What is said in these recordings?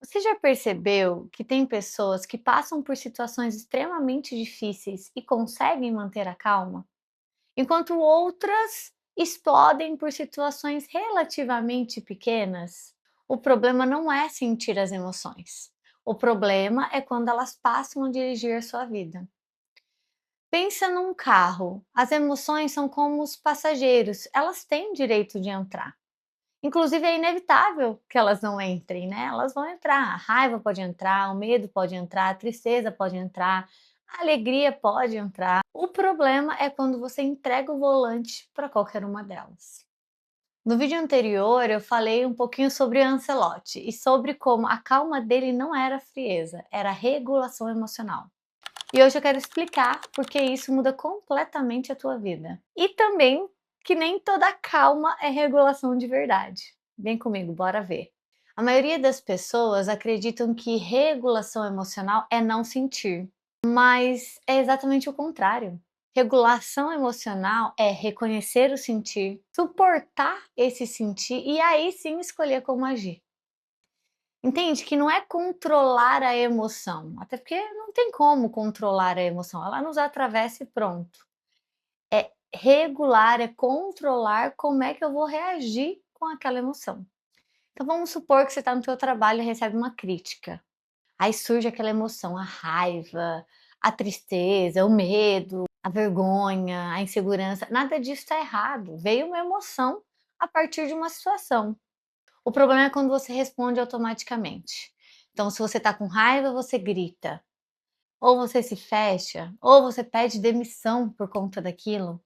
Você já percebeu que tem pessoas que passam por situações extremamente difíceis e conseguem manter a calma, enquanto outras explodem por situações relativamente pequenas? O problema não é sentir as emoções. O problema é quando elas passam a dirigir a sua vida. Pensa num carro. As emoções são como os passageiros, elas têm direito de entrar. Inclusive é inevitável que elas não entrem, né, elas vão entrar, a raiva pode entrar, o medo pode entrar, a tristeza pode entrar, a alegria pode entrar. O problema é quando você entrega o volante para qualquer uma delas. No vídeo anterior eu falei um pouquinho sobre Ancelotti e sobre como a calma dele não era frieza, era regulação emocional. E hoje eu quero explicar porque isso muda completamente a tua vida. E também que nem toda calma é regulação de verdade. Vem comigo, bora ver. A maioria das pessoas acreditam que regulação emocional é não sentir, mas é exatamente o contrário. Regulação emocional é reconhecer o sentir, suportar esse sentir e aí sim escolher como agir. Entende que não é controlar a emoção, até porque não tem como controlar a emoção, ela nos atravessa e pronto. É regular, é controlar como é que eu vou reagir com aquela emoção. Então vamos supor que você está no teu trabalho e recebe uma crítica. Aí surge aquela emoção, a raiva, a tristeza, o medo, a vergonha, a insegurança. Nada disso está errado. Veio uma emoção a partir de uma situação. O problema é quando você responde automaticamente. Então, se você está com raiva, você grita, ou você se fecha, ou você pede demissão por conta daquilo,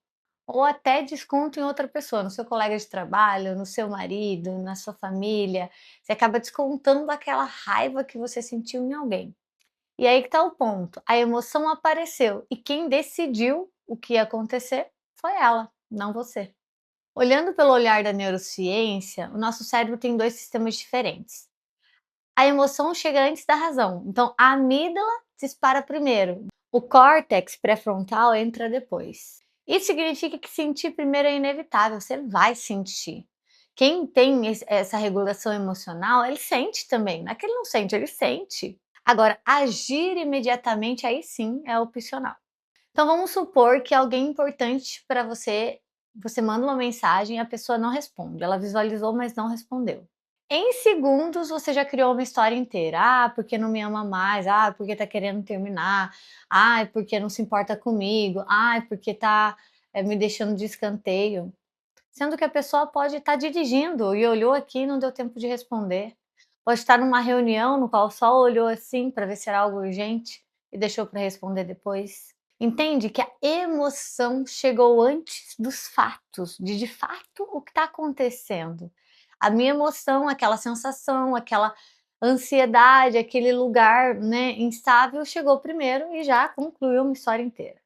ou até desconto em outra pessoa, no seu colega de trabalho, no seu marido, na sua família. Você acaba descontando aquela raiva que você sentiu em alguém. E aí que está o ponto: a emoção apareceu e quem decidiu o que ia acontecer foi ela, não você. Olhando pelo olhar da neurociência, o nosso cérebro tem dois sistemas diferentes. A emoção chega antes da razão, então a amígdala dispara primeiro, o córtex pré-frontal entra depois. Isso significa que sentir primeiro é inevitável, você vai sentir. Quem tem essa regulação emocional, ele sente também, não é que ele não sente, ele sente. Agora, agir imediatamente, aí sim é opcional. Então vamos supor que alguém importante para você, você manda uma mensagem e a pessoa não responde, ela visualizou, mas não respondeu. Em segundos você já criou uma história inteira. Ah, porque não me ama mais. Ah, porque tá querendo terminar. Ah, porque não se importa comigo. Ah, porque tá me deixando de escanteio. Sendo que a pessoa pode estar dirigindo e olhou aqui e não deu tempo de responder. Pode estar numa reunião no qual só olhou assim para ver se era algo urgente e deixou para responder depois. Entende que a emoção chegou antes dos fatos, de fato o que está acontecendo. A minha emoção, aquela sensação, aquela ansiedade, aquele lugar, né, instável chegou primeiro e já concluiu uma história inteira.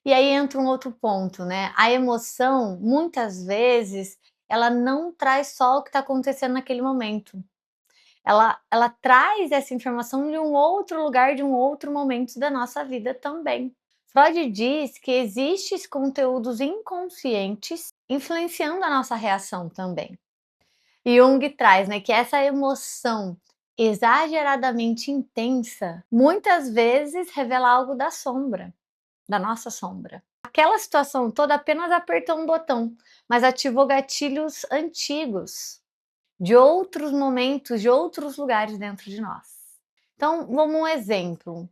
E aí entra um outro ponto, né? A emoção, muitas vezes, ela não traz só o que está acontecendo naquele momento. Ela traz essa informação de um outro lugar, de um outro momento da nossa vida também. Freud diz que existem conteúdos inconscientes influenciando a nossa reação também. E Jung traz, né, que essa emoção exageradamente intensa, muitas vezes revela algo da sombra, da nossa sombra. Aquela situação toda apenas apertou um botão, mas ativou gatilhos antigos, de outros momentos, de outros lugares dentro de nós. Então, vamos um exemplo.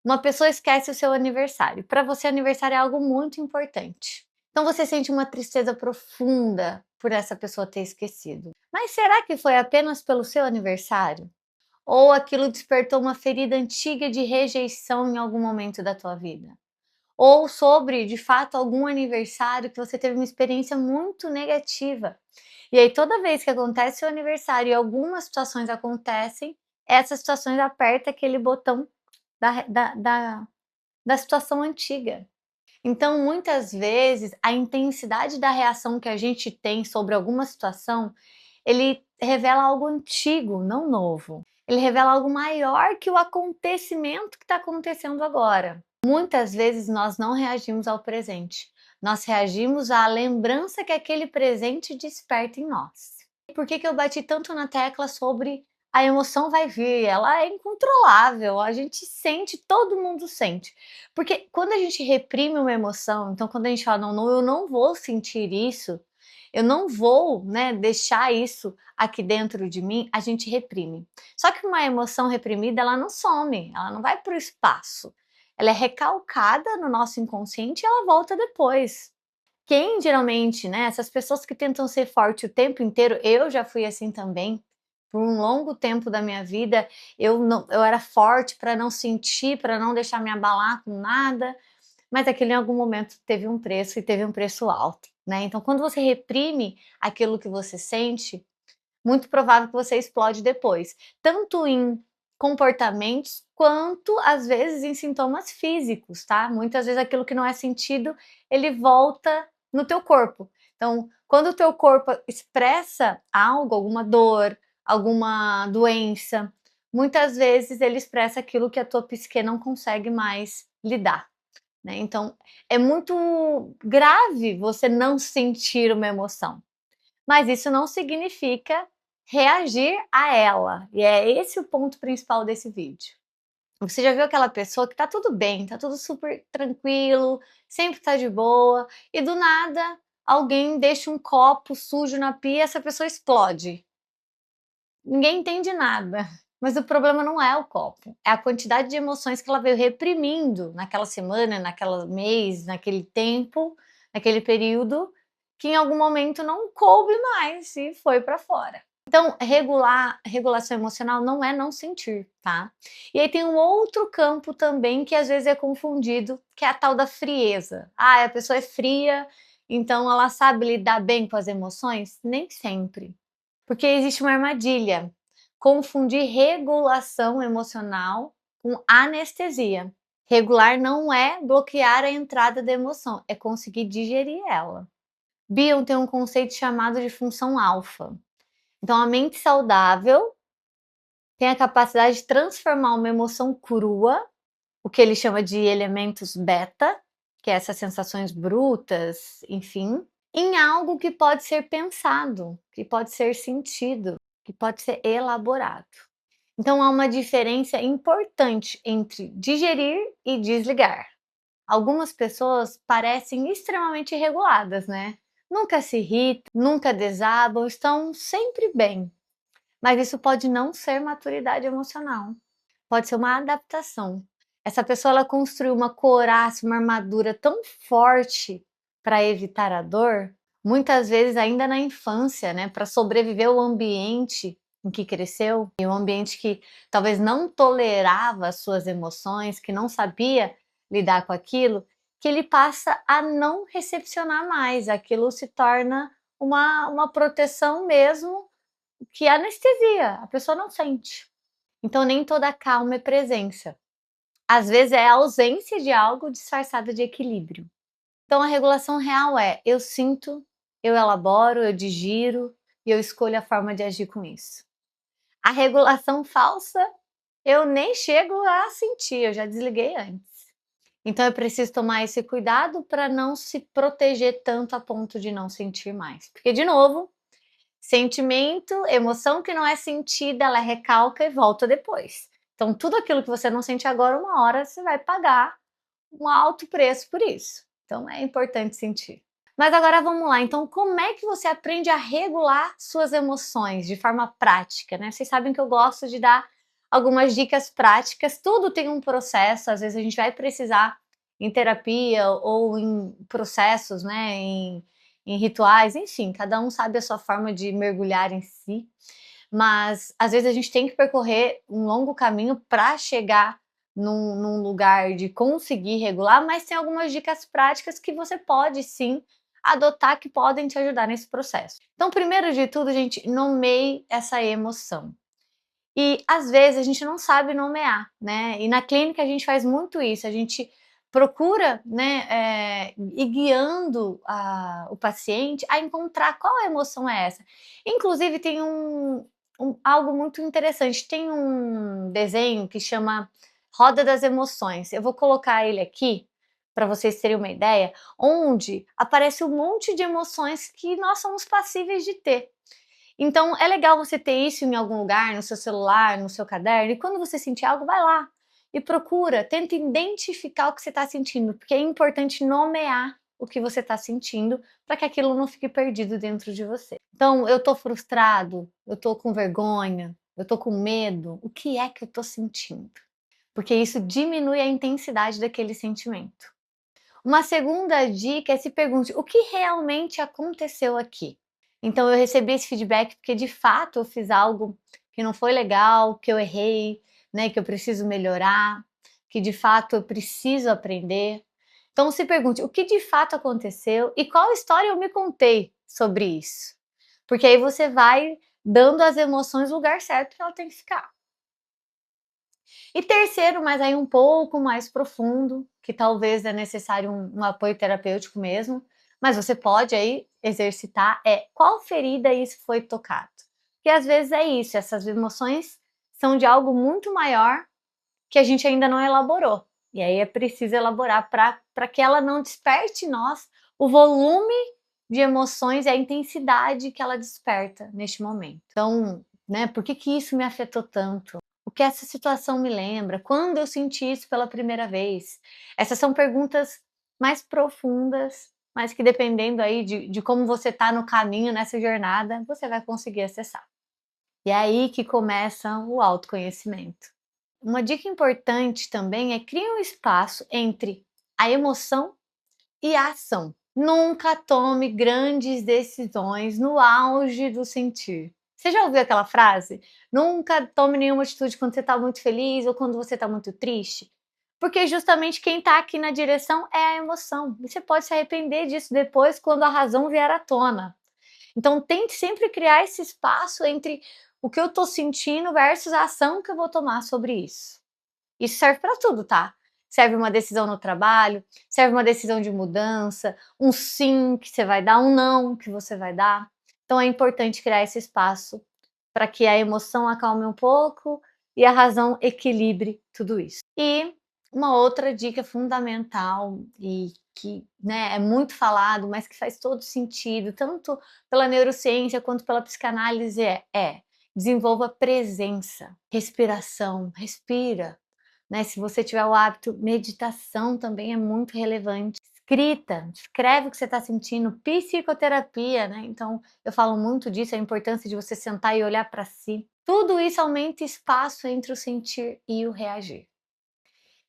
Uma pessoa esquece o seu aniversário. Para você, aniversário é algo muito importante. Então você sente uma tristeza profunda por essa pessoa ter esquecido. Mas será que foi apenas pelo seu aniversário? Ou aquilo despertou uma ferida antiga de rejeição em algum momento da tua vida? Ou sobre, de fato, algum aniversário que você teve uma experiência muito negativa. E aí, toda vez que acontece o aniversário e algumas situações acontecem, essas situações apertam aquele botão da situação antiga. Então, muitas vezes, a intensidade da reação que a gente tem sobre alguma situação, ele revela algo antigo, não novo. Ele revela algo maior que o acontecimento que está acontecendo agora. Muitas vezes nós não reagimos ao presente, nós reagimos à lembrança que aquele presente desperta em nós. Por que eu bati tanto na tecla sobre a emoção vai vir, ela é incontrolável, a gente sente, todo mundo sente. Porque quando a gente reprime uma emoção, então quando a gente fala: "Não, não, eu não vou sentir isso, eu não vou, né, deixar isso aqui dentro de mim", a gente reprime. Só que uma emoção reprimida, ela não some, ela não vai para o espaço. Ela é recalcada no nosso inconsciente e ela volta depois. Quem geralmente, né, essas pessoas que tentam ser forte o tempo inteiro, eu já fui assim também, por um longo tempo da minha vida, eu era forte para não sentir, para não deixar me abalar com nada, mas aquilo em algum momento teve um preço e teve um preço alto, né. Então quando você reprime aquilo que você sente, muito provável que você explode depois, tanto em comportamentos, quanto às vezes em sintomas físicos, tá. Muitas vezes aquilo que não é sentido, ele volta no teu corpo. Então, quando o teu corpo expressa algo, alguma dor, alguma doença, muitas vezes ele expressa aquilo que a tua psique não consegue mais lidar, né. Então, é muito grave você não sentir uma emoção. Mas isso não significa reagir a ela, e é esse o ponto principal desse vídeo. Você já viu aquela pessoa que tá tudo bem, tá tudo super tranquilo, sempre tá de boa, e do nada alguém deixa um copo sujo na pia e essa pessoa explode. Ninguém entende nada, mas o problema não é o copo, é a quantidade de emoções que ela veio reprimindo naquela semana, naquela mês, naquele tempo, naquele período, que em algum momento não coube mais e foi para fora. Então, regulação emocional não é não sentir, tá? E aí tem um outro campo também que às vezes é confundido, que é a tal da frieza. Ah, a pessoa é fria, então ela sabe lidar bem com as emoções? Nem sempre. Porque existe uma armadilha, confundir regulação emocional com anestesia. Regular não é bloquear a entrada da emoção, é conseguir digerir ela. Bion tem um conceito chamado de função alfa. Então, a mente saudável tem a capacidade de transformar uma emoção crua, o que ele chama de elementos beta, que é essas sensações brutas, enfim, em algo que pode ser pensado, que pode ser sentido, que pode ser elaborado. Então há uma diferença importante entre digerir e desligar. Algumas pessoas parecem extremamente reguladas, né? Nunca se irritam, nunca desabam, estão sempre bem. Mas isso pode não ser maturidade emocional, pode ser uma adaptação. Essa pessoa ela construiu uma couraça, uma armadura tão forte para evitar a dor, muitas vezes ainda na infância, né, para sobreviver ao ambiente em que cresceu, e um ambiente que talvez não tolerava as suas emoções, que não sabia lidar com aquilo, que ele passa a não recepcionar mais, aquilo se torna uma proteção mesmo, que anestesia, a pessoa não sente. Então nem toda calma é presença. Às vezes é a ausência de algo disfarçada de equilíbrio. Então a regulação real é: eu sinto, eu elaboro, eu digiro e eu escolho a forma de agir com isso. A regulação falsa, eu nem chego a sentir, eu já desliguei antes. Então é preciso tomar esse cuidado para não se proteger tanto a ponto de não sentir mais. Porque, de novo, sentimento, emoção que não é sentida, ela recalca e volta depois. Então, tudo aquilo que você não sente agora, uma hora você vai pagar um alto preço por isso. Então, é importante sentir. Mas agora vamos lá. Então, como é que você aprende a regular suas emoções de forma prática, né? Vocês sabem que eu gosto de dar algumas dicas práticas. Tudo tem um processo. Às vezes a gente vai precisar em terapia ou em processos, né? Em rituais, enfim, cada um sabe a sua forma de mergulhar em si, mas às vezes a gente tem que percorrer um longo caminho para chegar num lugar de conseguir regular, mas tem algumas dicas práticas que você pode sim adotar que podem te ajudar nesse processo. Então, primeiro de tudo, gente, nomeie essa emoção. E às vezes a gente não sabe nomear, né? E na clínica a gente faz muito isso, a gente procura, né, ir guiando o paciente a encontrar qual emoção é essa. Inclusive tem algo muito interessante, tem um desenho que chama Roda das Emoções. Eu vou colocar ele aqui para vocês terem uma ideia, onde aparece um monte de emoções que nós somos passíveis de ter. Então é legal você ter isso em algum lugar, no seu celular, no seu caderno, e quando você sentir algo, vai lá e procura, tenta identificar o que você está sentindo, porque é importante nomear o que você está sentindo para que aquilo não fique perdido dentro de você. Então, eu estou frustrado, eu estou com vergonha, eu estou com medo, o que é que eu estou sentindo? Porque isso diminui a intensidade daquele sentimento. Uma segunda dica é se pergunte: o que realmente aconteceu aqui? Então eu recebi esse feedback porque de fato eu fiz algo que não foi legal, que eu errei, né, que eu preciso melhorar, que de fato eu preciso aprender. Então se pergunte: o que de fato aconteceu e qual história eu me contei sobre isso? Porque aí você vai dando às emoções o lugar certo que ela tem que ficar. E terceiro, mas aí um pouco mais profundo, que talvez é necessário um apoio terapêutico mesmo, mas você pode aí exercitar, é qual ferida isso foi tocado. Porque às vezes é isso, essas emoções são de algo muito maior que a gente ainda não elaborou. E aí é preciso elaborar para que ela não desperte em nós o volume de emoções e a intensidade que ela desperta neste momento. Então, né, por que que isso me afetou tanto? O que essa situação me lembra? Quando eu senti isso pela primeira vez? Essas são perguntas mais profundas, mas que dependendo aí de como você está no caminho nessa jornada, você vai conseguir acessar. E é aí que começa o autoconhecimento. Uma dica importante também é criar um espaço entre a emoção e a ação. Nunca tome grandes decisões no auge do sentir. Você já ouviu aquela frase? Nunca tome nenhuma atitude quando você está muito feliz ou quando você está muito triste. Porque justamente quem está aqui na direção é a emoção. E você pode se arrepender disso depois quando a razão vier à tona. Então tente sempre criar esse espaço entre o que eu estou sentindo versus a ação que eu vou tomar sobre isso. Isso serve para tudo, tá? Serve uma decisão no trabalho, serve uma decisão de mudança, um sim que você vai dar, um não que você vai dar. Então é importante criar esse espaço para que a emoção acalme um pouco e a razão equilibre tudo isso. E uma outra dica fundamental e que, né, é muito falado, mas que faz todo sentido, tanto pela neurociência quanto pela psicanálise, é desenvolva presença, respiração, respira, né? Se você tiver o hábito, meditação também é muito relevante. Escrita, escreve o que você está sentindo, psicoterapia, né? Então, eu falo muito disso, a importância de você sentar e olhar para si. Tudo isso aumenta espaço entre o sentir e o reagir.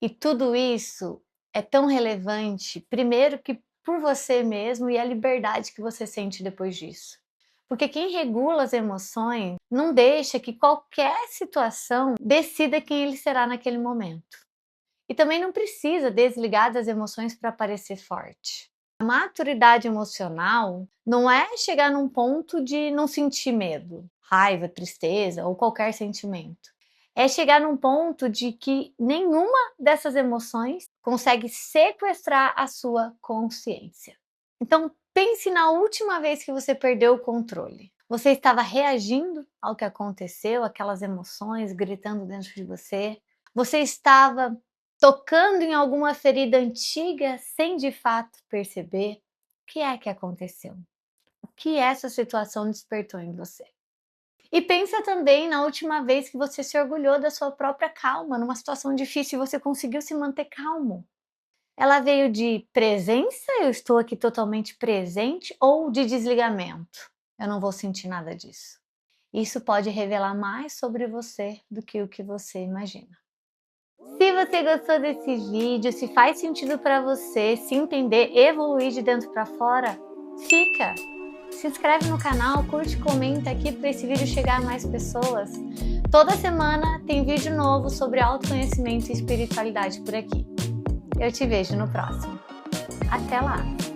E tudo isso é tão relevante, primeiro que por você mesmo e a liberdade que você sente depois disso. Porque quem regula as emoções não deixa que qualquer situação decida quem ele será naquele momento. E também não precisa desligar das emoções para parecer forte. A maturidade emocional não é chegar num ponto de não sentir medo, raiva, tristeza ou qualquer sentimento. É chegar num ponto de que nenhuma dessas emoções consegue sequestrar a sua consciência. Então, pense na última vez que você perdeu o controle. Você estava reagindo ao que aconteceu, aquelas emoções gritando dentro de você? Você estava tocando em alguma ferida antiga sem de fato perceber? O que é que aconteceu? O que essa situação despertou em você? E pensa também na última vez que você se orgulhou da sua própria calma, numa situação difícil e você conseguiu se manter calmo. Ela veio de presença, eu estou aqui totalmente presente, ou de desligamento? Eu não vou sentir nada disso. Isso pode revelar mais sobre você do que o que você imagina. Se você gostou desse vídeo, se faz sentido para você se entender, evoluir de dentro para fora, fica! Se inscreve no canal, curte, comenta aqui para esse vídeo chegar a mais pessoas. Toda semana tem vídeo novo sobre autoconhecimento e espiritualidade por aqui. Eu te vejo no próximo. Até lá!